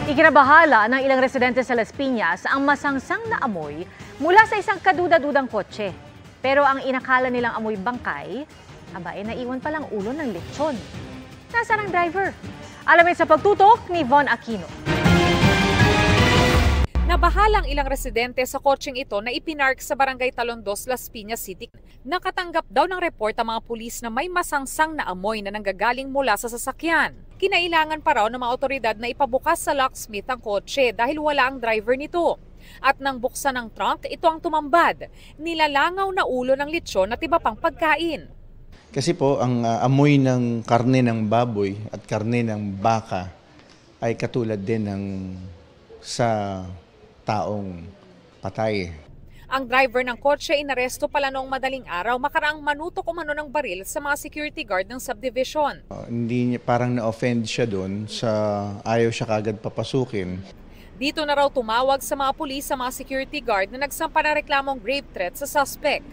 Ikinabahala ng ilang residente sa Las Piñas ang masangsang na amoy mula sa isang kaduda-dudang kotse. Pero ang inakala nilang amoy bangkay, naiwan palang ulo ng lechon. Nasaan ang driver? Alamin sa pagtutok ni Von Aquino. Nabahalang ilang residente sa kotseng ito na ipinark sa Barangay Talondos, Las Piñas City. Nakatanggap daw ng report ang mga pulis na may masangsang na amoy na nanggagaling mula sa sasakyan. Kinailangan pa raw ng mga otoridad na ipabukas sa locksmith ang kotse dahil wala ang driver nito. At nang buksan ang trunk, ito ang tumambad. Nilalangaw na ulo ng lechon at iba pang pagkain. Kasi po, ang amoy ng karne ng baboy at karne ng baka ay katulad din ng sa taong patay. Ang driver ng kotse inaresto pala noong madaling araw makaraang manutok umano ng baril sa mga security guard ng subdivision. Hindi niya, parang na-offend siya doon sa ayaw siya kagad papasukin. Dito na raw tumawag sa mga pulis sa mga security guard na nagsampa ng reklamong grave threat sa suspect.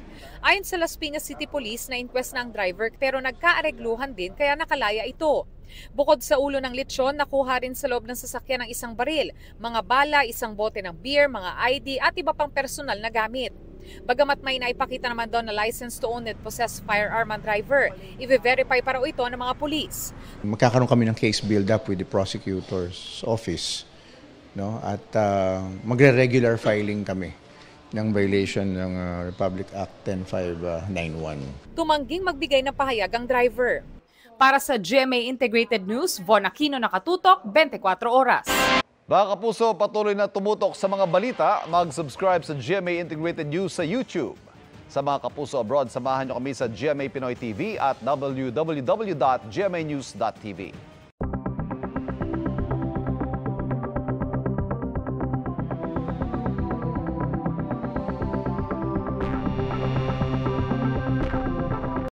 Ayon sa Las Piñas City Police na inquest na ang driver pero nagkaaregluhan din kaya nakalaya ito. Bukod sa ulo ng lechon, nakuha rin sa loob ng sasakyan ng isang baril, mga bala, isang bote ng beer, mga ID at iba pang personal na gamit. Bagamat may naipakita naman doon na license to own and possess firearm ang driver, i-verify pa raw ito ng mga pulis. Magkakaroon kami ng case build-up with the prosecutor's office, no? At magre-regular filing kami ng violation ng Republic Act 10591. Tumangging magbigay ng pahayag ang driver. Para sa GMA Integrated News, Von Aquino, nakatutok, 24 oras. Mga kapuso, patuloy na tumutok sa mga balita. Mag-subscribe sa GMA Integrated News sa YouTube. Sa mga kapuso abroad, samahan nyo kami sa GMA Pinoy TV at www.gmanews.tv.